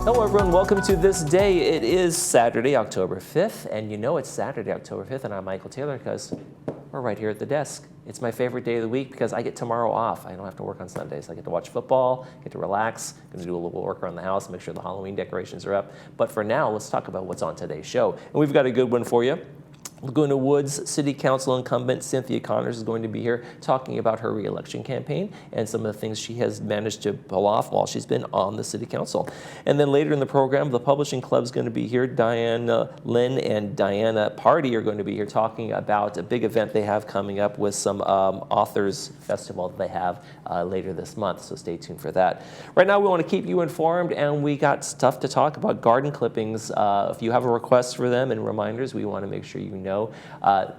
Hello everyone, welcome to This Day. It is Saturday, October 5th, and you know it's Saturday, October 5th, and I'm Michael Taylor because we're right here at the desk. It's my favorite day of the week because I get tomorrow off. I don't have to work on Sundays. I get to watch football, get to relax, going to do a little work around the house, make sure the Halloween decorations are up. But for now, let's talk about what's on today's show. And we've got a good one for you. Laguna Woods City Council incumbent Cynthia Connors is going to be here talking about her re-election campaign and some of the things she has managed to pull off while she's been on the City Council. And then later in the program, the Publishing Club is going to be here. Diana Lynn and Diana Party are going to be here talking about a big event they have coming up with some authors festival that they have later this month, so stay tuned for that. Right now, we want to keep you informed, and we got stuff to talk about. Garden clippings. If you have a request for them and reminders, we want to make sure you know.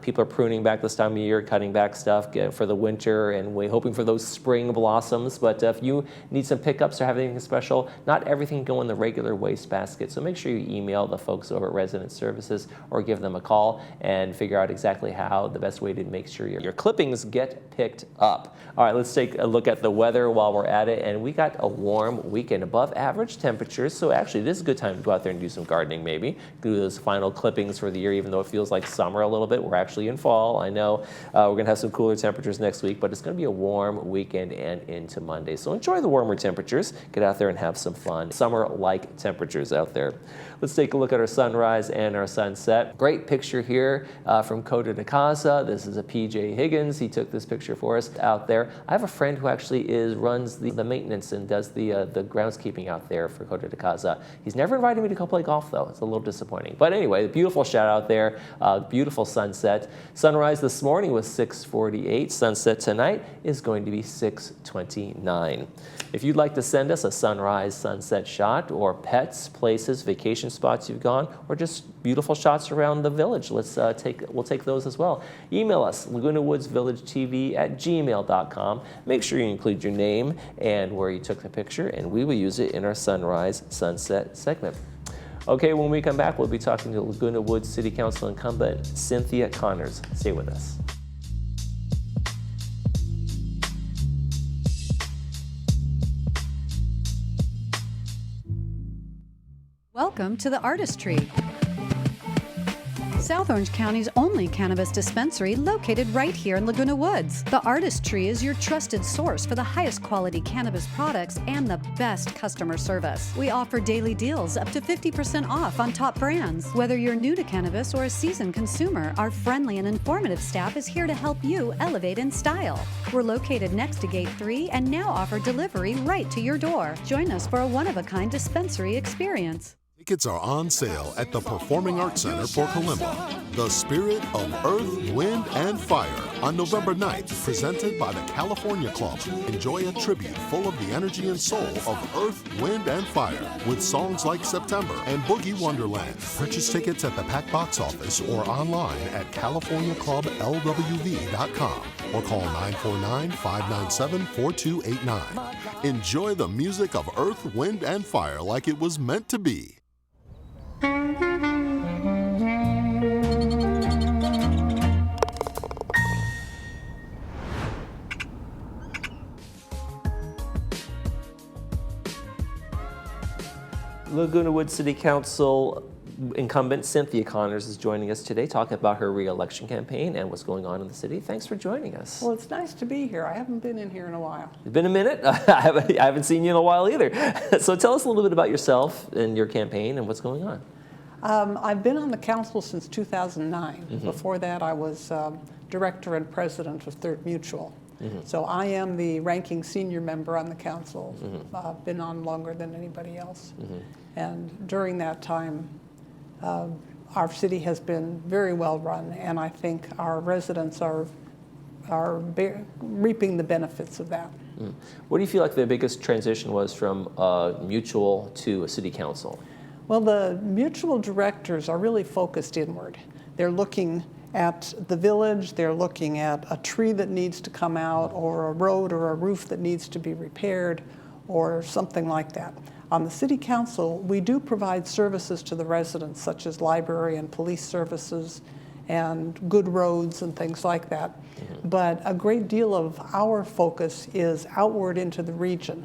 People are pruning back this time of year, cutting back stuff for the winter, and we're hoping for those spring blossoms. But if you need some pickups or have anything special, not everything go in the regular wastebasket. So make sure you email the folks over at Resident Services or give them a call and figure out exactly how the best way to make sure your clippings get picked up. All right, let's take a look at the weather while we're at it. And we got a warm weekend, above average temperatures. So actually, this is a good time to go out there and do some gardening maybe. Do those final clippings for the year, even though it feels like summer a little bit. We're actually in fall. I know we're going to have some cooler temperatures next week, but it's going to be a warm weekend and into Monday. So enjoy the warmer temperatures. Get out there and have some fun. Summer-like temperatures out there. Let's take a look at our sunrise and our sunset. Great picture here from Costa de Casa. This is a PJ Higgins. He took this picture for us out there. I have a friend who actually runs the maintenance and does the groundskeeping out there for Costa de Casa. He's never invited me to go play golf though. It's a little disappointing. But anyway, beautiful shot out there. Beautiful sunset. Sunrise this morning was 6:48. Sunset tonight is going to be 6:29. If you'd like to send us a sunrise, sunset shot, or pets, places, vacation spots you've gone, or just beautiful shots around the village, we'll take those as well. Email us, lagunawoodsvillagetv@gmail.com. Make sure you include your name and where you took the picture, and we will use it in our sunrise, sunset segment. Okay, when we come back, we'll be talking to Laguna Woods City Council incumbent Cynthia Connors. Stay with us. Welcome to the Artistry, South Orange County's only cannabis dispensary located right here in Laguna Woods. The Artistry is your trusted source for the highest quality cannabis products and the best customer service. We offer daily deals up to 50% off on top brands. Whether you're new to cannabis or a seasoned consumer, our friendly and informative staff is here to help you elevate in style. We're located next to Gate 3 and now offer delivery right to your door. Join us for a one-of-a-kind dispensary experience. Tickets are on sale at the Performing Arts Center for Kalimba. The Spirit of Earth, Wind, and Fire on November 9th, presented by the California Club. Enjoy a tribute full of the energy and soul of Earth, Wind, and Fire with songs like September and Boogie Wonderland. Purchase tickets at the Pack Box office or online at CaliforniaClubLWV.com or call 949-597-4289. Enjoy the music of Earth, Wind, and Fire like it was meant to be. Laguna Woods City Council incumbent Cynthia Connors is joining us today talking about her re-election campaign and what's going on in the city. Thanks for joining us. Well, it's nice to be here. I haven't been in here in a while. It's been a minute. I haven't seen you in a while either. So tell us a little bit about yourself and your campaign and what's going on. I've been on the council since 2009. Mm-hmm. Before that, I was director and president of Third Mutual. Mm-hmm. So I am the ranking senior member on the council. Mm-hmm. I've been on longer than anybody else. Mm-hmm. And during that time, our city has been very well run, and I think our residents are reaping the benefits of that. Mm. What do you feel like the biggest transition was from mutual to a city council? Well, the mutual directors are really focused inward. They're looking at the village, they're looking at a tree that needs to come out, or a road or a roof that needs to be repaired, or something like that. On the City Council, we do provide services to the residents, such as library and police services and good roads and things like that. Mm-hmm. But a great deal of our focus is outward into the region.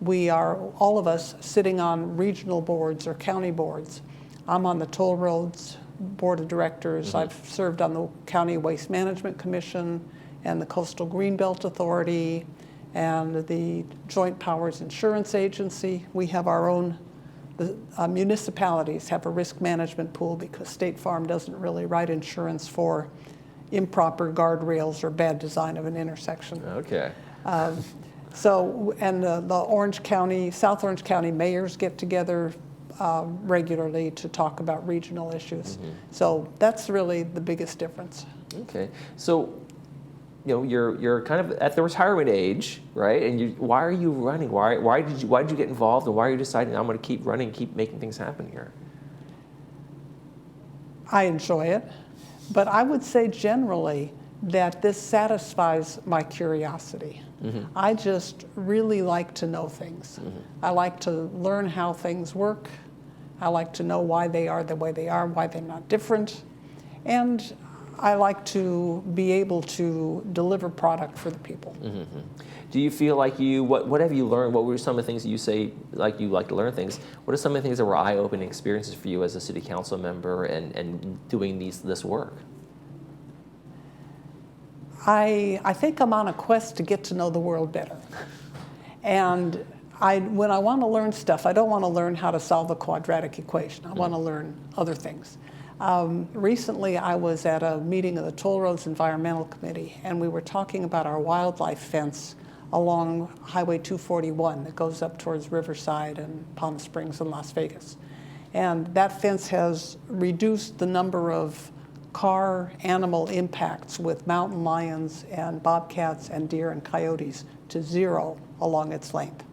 We are, all of us, sitting on regional boards or county boards. I'm on the Toll Roads Board of Directors. I've served on the County Waste Management Commission and the Coastal Greenbelt Authority and the Joint Powers Insurance Agency. We have our own, the municipalities have a risk management pool because State Farm doesn't really write insurance for improper guardrails or bad design of an intersection. Okay. So, and the Orange County, South Orange County mayors get together regularly to talk about regional issues. So that's really the biggest difference. Okay. So, you know, you're kind of at the retirement age, right? And why are you running? Why did you get involved, and why are you deciding I'm going to keep running, keep making things happen here? I enjoy it, but I would say generally that this satisfies my curiosity. I just really like to know things. I like to learn how things work. I like to know why they are the way they are, why they're not different. And I like to be able to deliver product for the people. Do you feel like what have you learned? What were some of the things that you say, like you like to learn things? What are some of the things that were eye-opening experiences for you as a city council member and doing this work? I think I'm on a quest to get to know the world better. And when I want to learn stuff, I don't want to learn how to solve a quadratic equation. I want to learn other things. Recently, I was at a meeting of the Toll Roads Environmental Committee, and we were talking about our wildlife fence along Highway 241 that goes up towards Riverside and Palm Springs and Las Vegas. And that fence has reduced the number of car animal impacts with mountain lions and bobcats and deer and coyotes to 0 along its length.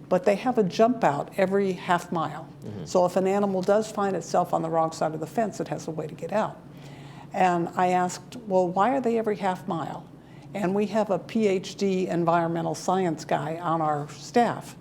But they have a jump out every half mile. So if an animal does find itself on the wrong side of the fence, it has a way to get out. And I asked, well, why are they every half mile? And we have a PhD environmental science guy on our staff.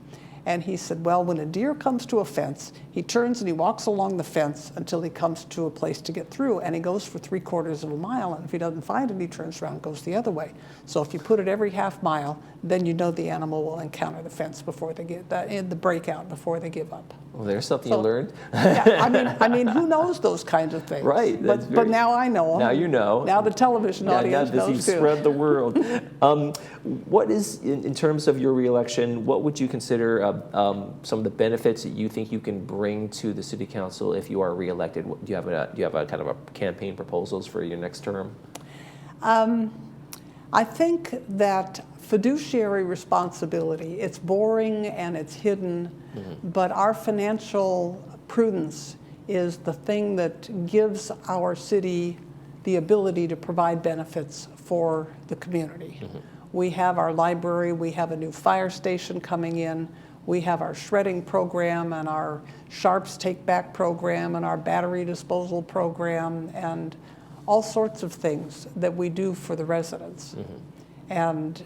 And he said, well, when a deer comes to a fence, he turns and he walks along the fence until he comes to a place to get through, and he goes for 3/4 of a mile, and if he doesn't find it, he turns around and goes the other way. So if you put it every half mile, then you know the animal will encounter the fence before they get in the breakout before they give up. Well, there's something you learned. Yeah, I mean, who knows those kinds of things? Right. But now I know them. Now you know. Now the television audience knows too. You've spread the world. What is, in terms of your reelection, what would you consider some of the benefits that you think you can bring to the city council if you are reelected? Do you have a kind of a campaign proposals for your next term? I think that fiduciary responsibility, it's boring and it's hidden, but our financial prudence is the thing that gives our city the ability to provide benefits for the community. We have our library, we have a new fire station coming in, we have our shredding program and our Sharps Take Back program and our battery disposal program and all sorts of things that we do for the residents. And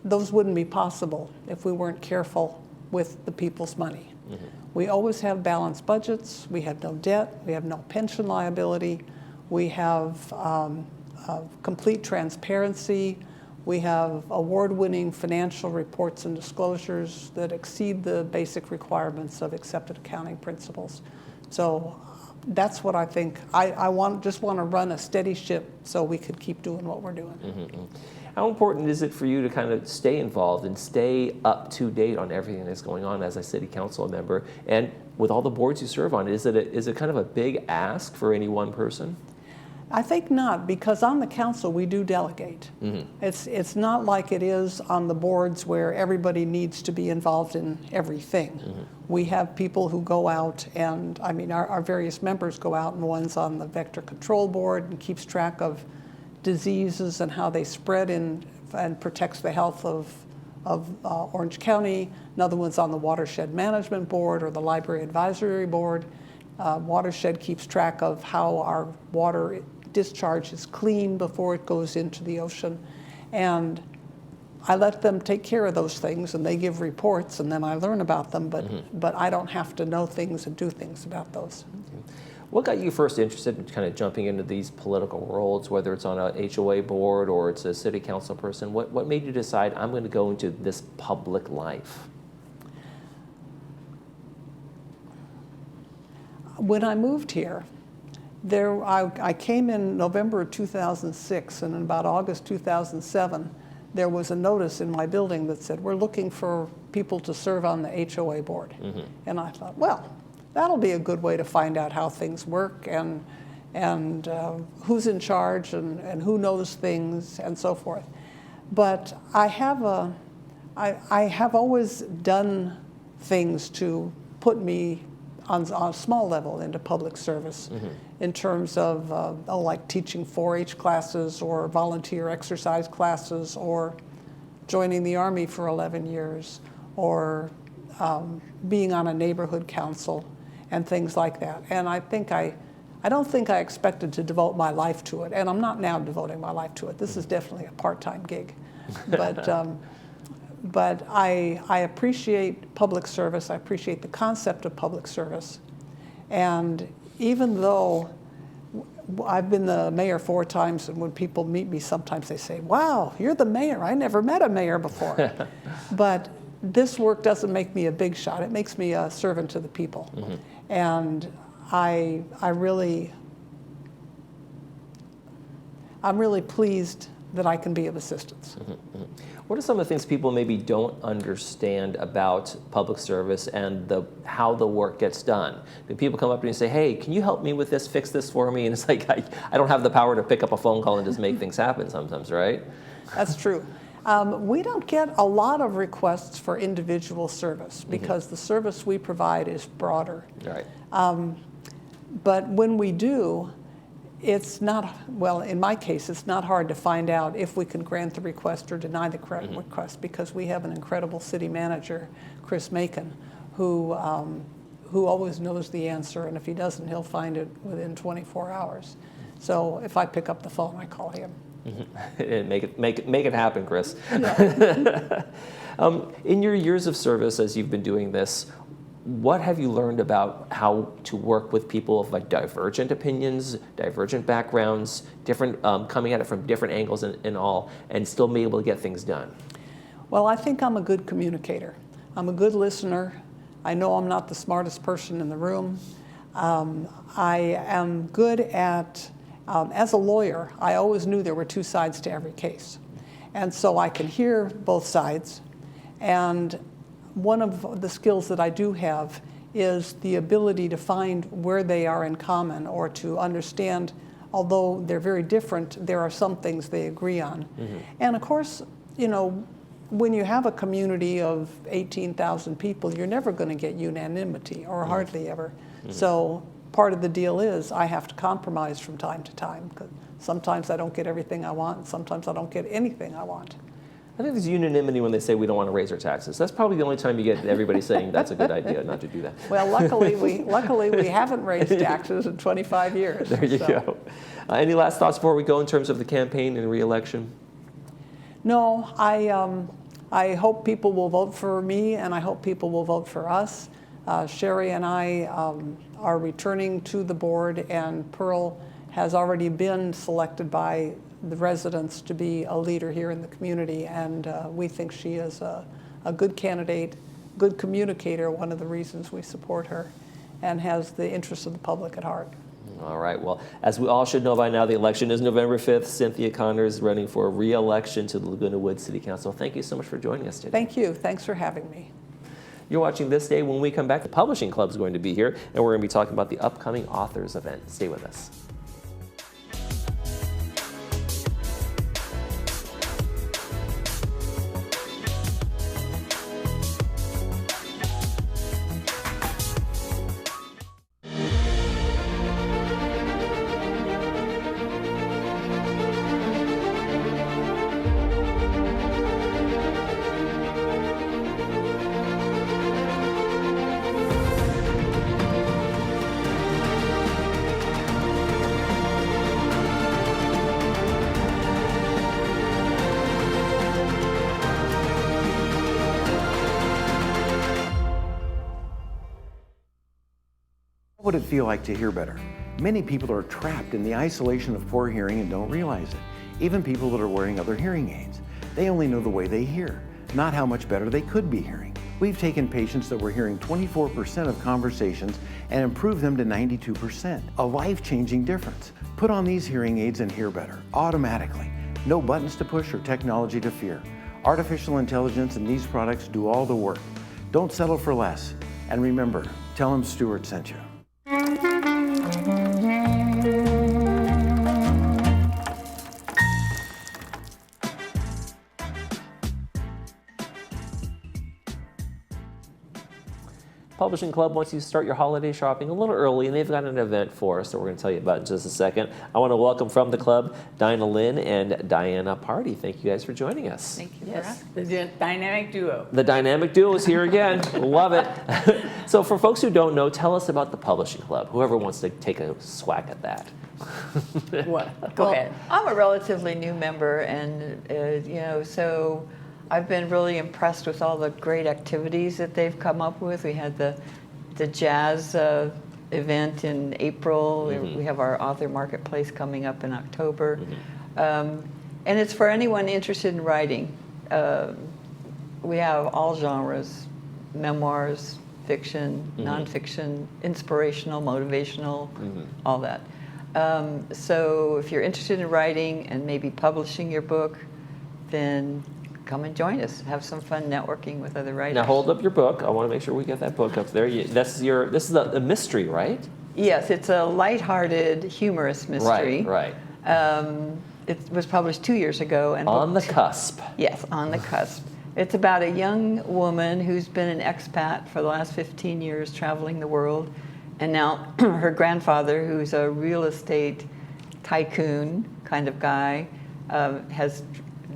those wouldn't be possible if we weren't careful with the people's money. We always have balanced budgets, we have no debt, we have no pension liability, we have complete transparency, we have award-winning financial reports and disclosures that exceed the basic requirements of accepted accounting principles. So that's what I think. I just want to run a steady ship so we could keep doing what we're doing. How important is it for you to kind of stay involved and stay up to date on everything that's going on as a city council member? And with all the boards you serve on, is it kind of a big ask for any one person? I think not, because on the council we do delegate. It's not like it is on the boards where everybody needs to be involved in everything. We have people who go out and, I mean, our various members go out, and one's on the vector control board and keeps track of diseases and how they spread and protects the health of Orange County. Another one's on the watershed management board or the library advisory board. Watershed keeps track of how our water discharge is clean before it goes into the ocean. And I let them take care of those things, and they give reports, and then I learn about them, but I don't have to know things and do things about those. What got you first interested in kind of jumping into these political roles, whether it's on a HOA board or it's a city council person? What made you decide I'm going to go into this public life? When I moved here, I came in November of 2006, and in about August 2007, there was a notice in my building that said, we're looking for people to serve on the HOA board. Mm-hmm. And I thought, well, that'll be a good way to find out how things work and who's in charge and who knows things and so forth. But I have always done things to put me on a small level into public service, mm-hmm. in terms of like teaching 4-H classes or volunteer exercise classes or joining the Army for 11 years or being on a neighborhood council and things like that. And I don't think I expected to devote my life to it, and I'm not now devoting my life to it. This is definitely a part-time gig. But I appreciate public service. I appreciate the concept of public service. And even though I've been the mayor 4 times, and when people meet me, sometimes they say, wow, you're the mayor. I never met a mayor before. But this work doesn't make me a big shot. It makes me a servant to the people. Mm-hmm. And I'm really pleased that I can be of assistance. Mm-hmm, mm-hmm. What are some of the things people maybe don't understand about public service and how the work gets done? Do people come up to you and say, hey, can you help me with this, fix this for me? And it's like, I don't have the power to pick up a phone call and just make things happen sometimes, right? That's true. We don't get a lot of requests for individual service because mm-hmm. the service we provide is broader. Right. But when we do, it's not, well, in my case, it's not hard to find out if we can grant the request or deny the mm-hmm. request, because we have an incredible city manager, Chris Macon, who always knows the answer, and if he doesn't, he'll find it within 24 hours. So if I pick up the phone, I call him. Mm-hmm. Make it happen, Chris. Yeah. In your years of service, as you've been doing this, what have you learned about how to work with people of like divergent opinions, divergent backgrounds, different coming at it from different angles and all, and still be able to get things done? Well, I think I'm a good communicator. I'm a good listener. I know I'm not the smartest person in the room. I am good at, as a lawyer, I always knew there were 2 sides to every case. And so I can hear both sides. And one of the skills that I do have is the ability to find where they are in common, or to understand, although they're very different, there are some things they agree on. Mm-hmm. And of course, you know, when you have a community of 18,000 people, you're never going to get unanimity, or mm-hmm. hardly ever. Mm-hmm. So part of the deal is I have to compromise from time to time, because sometimes I don't get everything I want, and sometimes I don't get anything I want. I think there's unanimity when they say we don't want to raise our taxes. That's probably the only time you get everybody saying that's a good idea not to do that. Well, luckily we haven't raised taxes in 25 years. There you go. Any last thoughts before we go in terms of the campaign and re-election? No, I hope people will vote for me, and I hope people will vote for us. Sherry and I are returning to the board, and Pearl has already been selected by the residents to be a leader here in the community, and we think she is a good candidate, good communicator, one of the reasons we support her, and has the interests of the public at heart. All right, well, as we all should know by now, the election is November 5th. Cynthia Connor is running for re-election to the Laguna Woods City Council. Thank you so much for joining us today. Thank you. Thanks for having me. You're watching This Day. When we come back, the Publishing Club is going to be here, and we're going to be talking about the upcoming authors event. Stay with us. What would it feel like to hear better? Many people are trapped in the isolation of poor hearing and don't realize it. Even people that are wearing other hearing aids. They only know the way they hear, not how much better they could be hearing. We've taken patients that were hearing 24% of conversations and improved them to 92%. A life-changing difference. Put on these hearing aids and hear better, automatically. No buttons to push or technology to fear. Artificial intelligence and these products do all the work. Don't settle for less. And remember, tell them Stuart sent you. Publishing Club wants you to start your holiday shopping a little early, and they've got an event for us that we're going to tell you about in just a second. I want to welcome from the club Dinah Lynn and Diana Party. Thank you guys for joining us. Thank you. Yes, the dynamic duo. The dynamic duo is here again. Love it. So for folks who don't know, tell us about the Publishing Club. Whoever wants to take a swag at that. What? Go ahead. I'm a relatively new member, and so I've been really impressed with all the great activities that they've come up with. We had the jazz event in April. Mm-hmm. We have our author marketplace coming up in October. Mm-hmm. And it's for anyone interested in writing. We have all genres, memoirs, fiction, mm-hmm. nonfiction, inspirational, motivational, mm-hmm. all that. So if you're interested in writing and maybe publishing your book, then come and join us. Have some fun networking with other writers. Now hold up your book. I want to make sure we get that book up there. This is a mystery, right? Yes, it's a lighthearted, humorous mystery. Right. It was published 2 years ago. And on the cusp. Yes, on the cusp. It's about a young woman who's been an expat for the last 15 years, traveling the world. And now her grandfather, who's a real estate tycoon kind of guy, has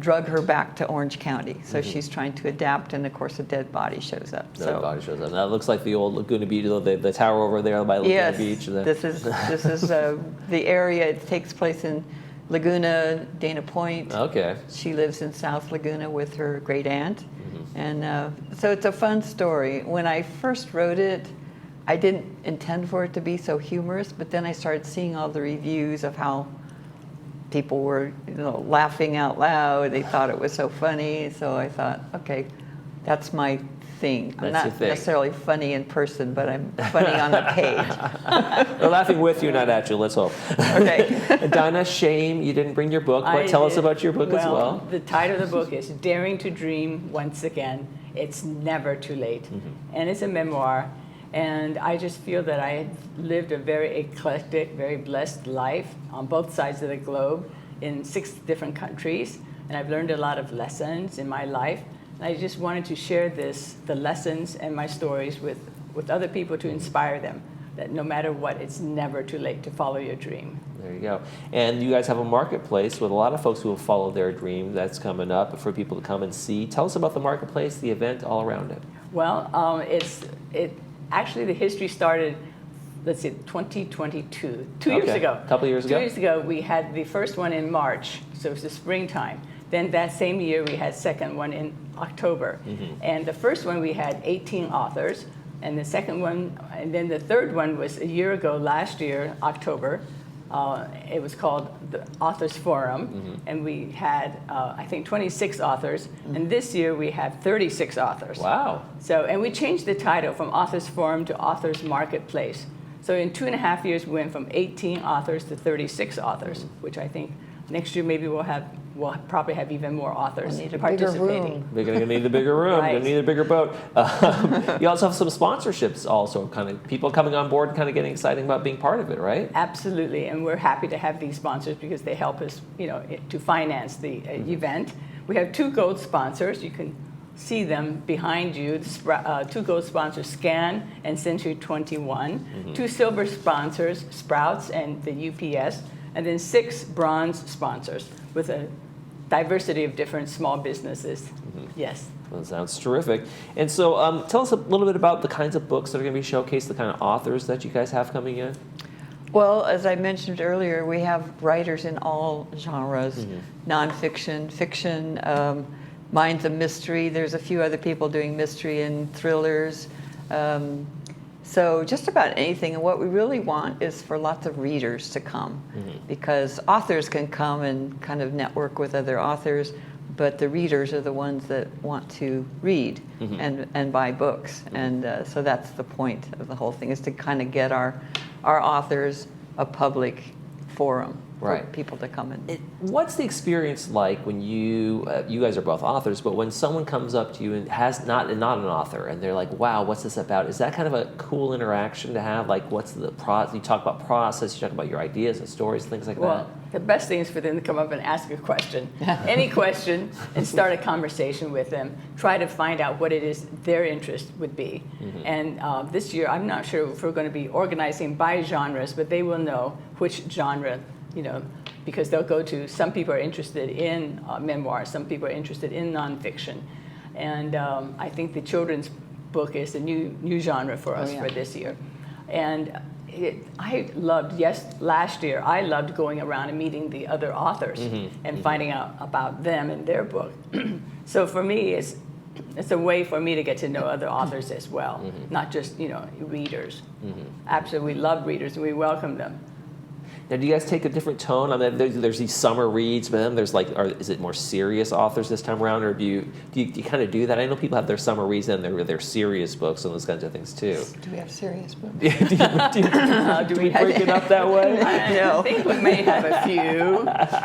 drug her back to Orange County. So mm-hmm. she's trying to adapt, and of course a dead body shows up. Dead body shows up. That looks like the old Laguna Beach, the tower over there by Laguna Beach. This is the area. It takes place in Laguna, Dana Point. Okay. She lives in South Laguna with her great aunt. Mm-hmm. And so it's a fun story. When I first wrote it, I didn't intend for it to be so humorous, but then I started seeing all the reviews of how people were, laughing out loud. They thought it was so funny. So I thought, okay, that's my thing. I'm not necessarily funny in person, but I'm funny on the page. We're laughing with you, not at you. Let's hope. Okay. Dinah, shame you didn't bring your book. Tell us about your book as well. The title of the book is Daring to Dream Once Again. It's Never Too Late. Mm-hmm. And it's a memoir. And I just feel that I had lived a very eclectic, very blessed life on both sides of the globe in 6 different countries. And I've learned a lot of lessons in my life. And I just wanted to share the lessons and my stories with other people to inspire them, that no matter what, it's never too late to follow your dream. There you go. And you guys have a marketplace with a lot of folks who will follow their dream that's coming up for people to come and see. Tell us about the marketplace, the event, all around it. Well, actually, the history started, 2022, 2 years ago. A couple years ago? 2 years ago, we had the first one in March, so it was the springtime. Then that same year, we had second one in October. Mm-hmm. And the first one, we had 18 authors. And the second one, and then the third one was a year ago, last year, October. It was called the Authors Forum, mm-hmm. and we had, I think, 26 authors, mm-hmm. and this year we have 36 authors. Wow. So, and we changed the title from Authors Forum to Authors Marketplace. So in 2.5 years, we went from 18 authors to 36 authors, mm-hmm. which I think next year maybe we'll probably have even more authors participating. We're going to need a bigger room. Right. We're going to need a bigger boat. You also have some sponsorships also, kind of people coming on board and kind of getting excited about being part of it, right? Absolutely, and we're happy to have these sponsors because they help us, to finance the event. We have 2 gold sponsors. You can see them behind you. 2 gold sponsors, Scan and Century 21. Mm-hmm. 2 silver sponsors, Sprouts and the UPS. And then 6 bronze sponsors with a diversity of different small businesses. Mm-hmm. Yes. Well, that sounds terrific. And so tell us a little bit about the kinds of books that are going to be showcased, the kind of authors that you guys have coming in. Well, as I mentioned earlier, we have writers in all genres, mm-hmm. nonfiction, fiction, mine's a mystery. There's a few other people doing mystery and thrillers. So just about anything. And what we really want is for lots of readers to come, because authors can come and kind of network with other authors, but the readers are the ones that want to read and buy books. And so that's the point of the whole thing, is to kind of get our authors a public forum for people to come in. What's the experience like when you guys are both authors, but when someone comes up to you and not an author, and they're like, "Wow, what's this about?" Is that kind of a cool interaction to have? Like, what's the you talk about process, you talk about your ideas and stories, things like that. Well, the best thing is for them to come up and ask a question, any question, and start a conversation with them. Try to find out what it is their interest would be. And this year, I'm not sure if we're going to be organizing by genres, but they will know which genre, because they'll go to, some people are interested in memoir, some people are interested in nonfiction. And I think the children's book is a new genre for us for this year. And last year, I loved going around and meeting the other authors and finding out about them and their book. So for me, it's a way for me to get to know other authors as well, not just, readers. Absolutely, we love readers and we welcome them. Now, do you guys take a different tone? I mean, there's these summer reads, but then there's is it more serious authors this time around, or do you kind of do that? I know people have their summer reads and their serious books and those kinds of things too. Do we have serious books? do we break it up that way? I think we may have a few,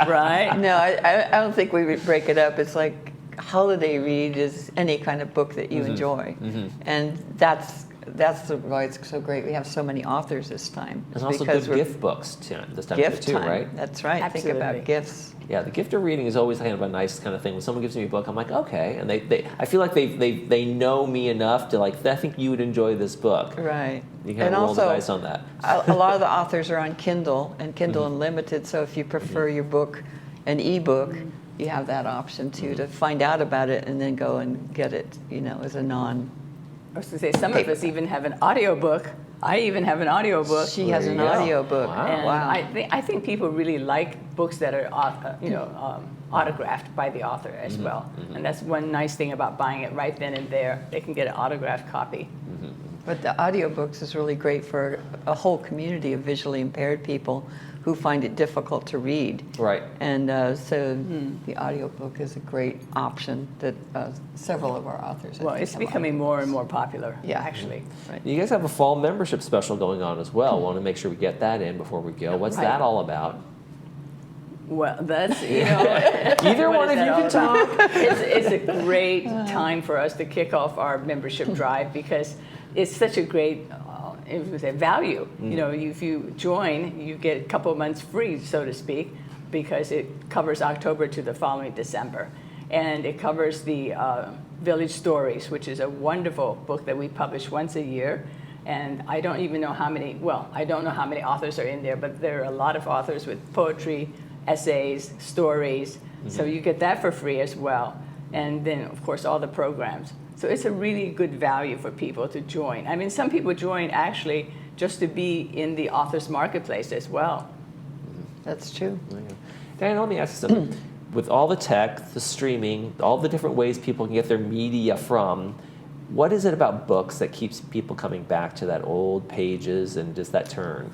right? No, I don't think we would break it up. It's like holiday read is any kind of book that you enjoy, and that's why it's so great. We have so many authors this time. There's also good gift books this time gift too, time. Right? That's right. Absolutely. Think about gifts. Yeah, the gift of reading is always kind of a nice kind of thing. When someone gives me a book, I'm like, okay, and I feel like they know me enough to I think you would enjoy this book. Right. You kind of roll the dice on that. A lot of the authors are on Kindle and Kindle Unlimited. So if you prefer your book an ebook, you have that option too, to find out about it and then go and get it, as a non. I was going to say, some of us even have an audiobook. I even have an audiobook. She has an audiobook. Wow. And I think people really like books that are, autographed by the author as well. And that's one nice thing about buying it right then and there. They can get an autographed copy. But the audiobooks is really great for a whole community of visually impaired people who find it difficult to read. Right. And so the audiobook is a great option that several of our authors Well, it's becoming more and more popular, actually. Right. You guys have a fall membership special going on as well. Want to make sure we get that in before we go. What's that all about? Well, that's, either one of you can talk. It's a great time for us to kick off our membership drive, because it's such a great value. If you join, you get a couple of months free, so to speak, because it covers October to the following December. And it covers the Village Stories, which is a wonderful book that we publish once a year. And I don't even know how many, I don't know how many authors are in there, but there are a lot of authors with poetry, essays, stories. So you get that for free as well. And then, of course, all the programs. So it's a really good value for people to join. I mean, some people join actually just to be in the author's marketplace as well. That's true. Diana, let me ask you something. With all the tech, the streaming, all the different ways people can get their media from, what is it about books that keeps people coming back to that old pages and just that turn?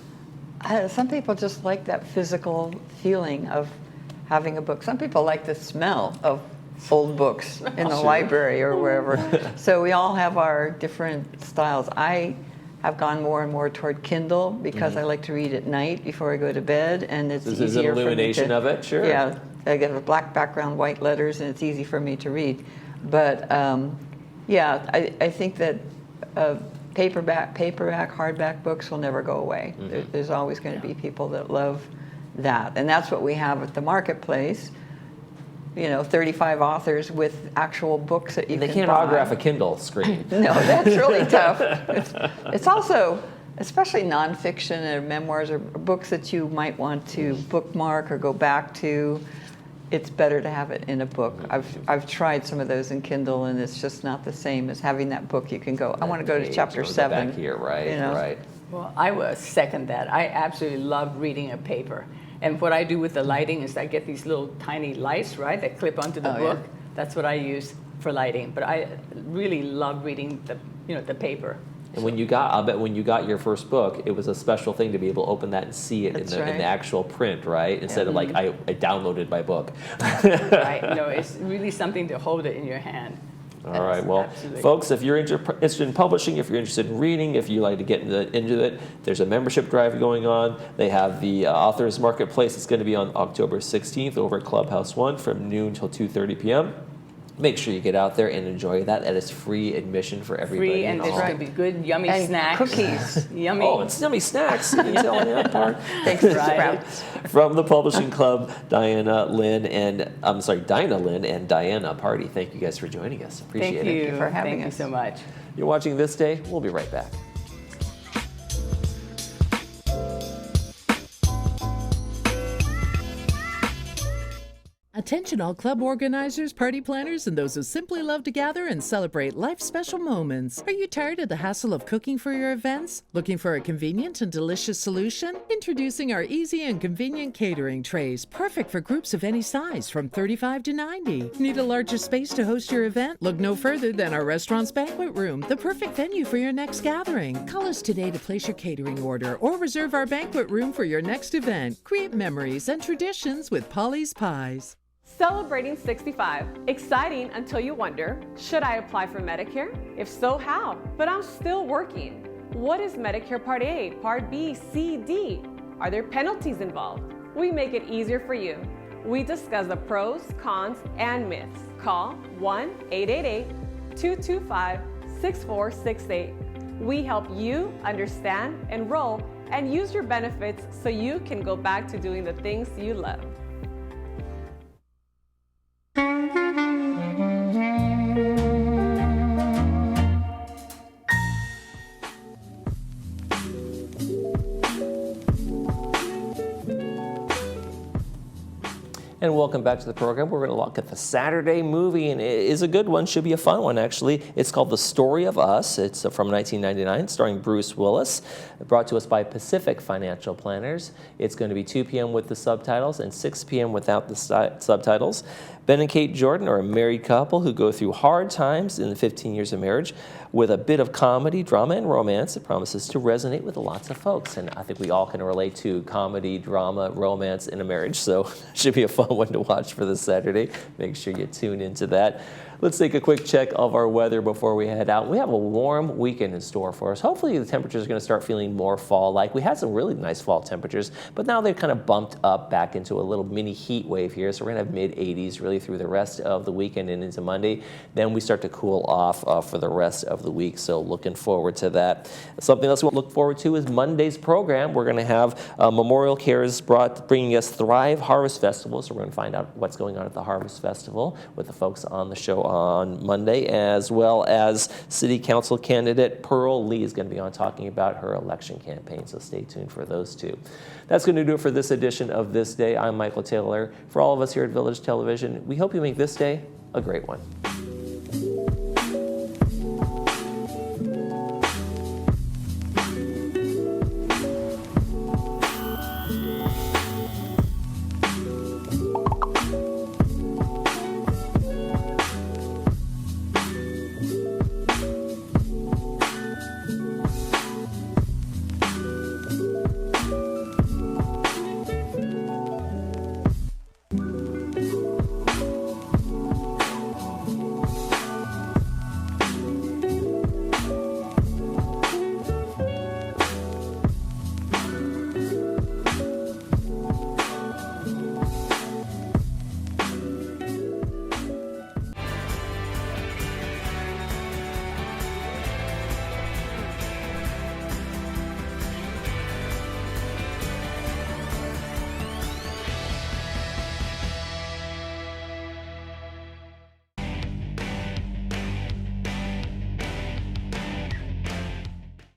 Some people just like that physical feeling of having a book. Some people like the smell of old books in the library or wherever. So we all have our different styles. I have gone more and more toward Kindle because I like to read at night before I go to bed, and it's This easier is an illumination of it, sure. Yeah, I get a black background, white letters, and it's easy for me to read. But I think that paperback, hardback books will never go away. There's always going to be people that love that, and that's what we have at the marketplace. 35 authors with actual books that you can buy. They can't autograph a Kindle screen. No, that's really tough. It's also, especially nonfiction or memoirs or books that you might want to bookmark or go back to. It's better to have it in a book. I've tried some of those in Kindle, and it's just not the same as having that book. You can go, I want to go to chapter 7. Back here, right, right. Well, I will second that. I absolutely love reading a paper. And what I do with the lighting is I get these little tiny lights, right, that clip onto the book. Yeah. That's what I use for lighting. But I really love reading the paper. And when you got, I'll bet when you got your first book, it was a special thing to be able to open that and see it in That's the, in the right. actual print, right? Instead of like, I downloaded my book. Right? No, it's really something to hold it in your hand. All right, well, Absolutely. folks, if you're interested in publishing, if you're interested in reading, if you like to get into it, there's a membership drive going on. They have the Authors Marketplace. It's going to be on October 16th over at Clubhouse 1 from noon till 2:30 p.m. Make sure you get out there and enjoy that. That is free admission for everybody. Free, and there's going to be good, yummy And snacks. cookies. Yummy. Oh, it's yummy snacks. You can tell me that part. Thanks for Right. Sprouts. From the Publishing Club, Dinah Lynn and Diana Party. Thank you guys for joining us. Appreciate Thank you. it. for having Thank us. you so much. You're watching This Day. We'll be right back. Attention all club organizers, party planners, and those who simply love to gather and celebrate life's special moments. Are you tired of the hassle of cooking for your events? Looking for a convenient and delicious solution? Introducing our easy and convenient catering trays, perfect for groups of any size from 35 to 90. Need a larger space to host your event? Look no further than our restaurant's banquet room, the perfect venue for your next gathering. Call us today to place your catering order or reserve our banquet room for your next event. Create memories and traditions with Polly's Pies. Celebrating 65. Exciting until you wonder, should I apply for Medicare? If so, how? But I'm still working. What is Medicare Part A, Part B, C, D? Are there penalties involved? We make it easier for you. We discuss the pros, cons, and myths. Call 1-888-225-6468. We help you understand, enroll, and use your benefits so you can go back to doing the things you love. And welcome back to the program. We're going to look at the Saturday movie, and it is a good one. Should be a fun one, actually. It's called The Story of Us. It's from 1999, starring Bruce Willis. Brought to us by Pacific Financial Planners. It's going to be 2 p.m. with the subtitles and 6 p.m. without the subtitles. Ben and Kate Jordan are a married couple who go through hard times in the 15 years of marriage with a bit of comedy, drama, and romance. It promises to resonate with lots of folks. And I think we all can relate to comedy, drama, romance in a marriage. So it should be a fun one to watch for this Saturday. Make sure you tune into that. Let's take a quick check of our weather before we head out. We have a warm weekend in store for us. Hopefully the temperatures are going to start feeling more fall-like. We had some really nice fall temperatures, but now they've kind of bumped up back into a little mini heat wave here. So we're going to have mid-80s really through the rest of the weekend and into Monday. Then we start to cool off for the rest of the week. So looking forward to that. Something else we look forward to is Monday's program. We're going to have Memorial Cares bringing us Thrive Harvest Festival. So we're going to find out what's going on at the Harvest Festival with the folks on the show on Monday, as well as City Council candidate Pearl Lee is going to be on talking about her election campaign, so stay tuned for those two. That's going to do it for this edition of This Day. I'm Michael Taylor. For all of us here at Village Television, we hope you make this day a great one.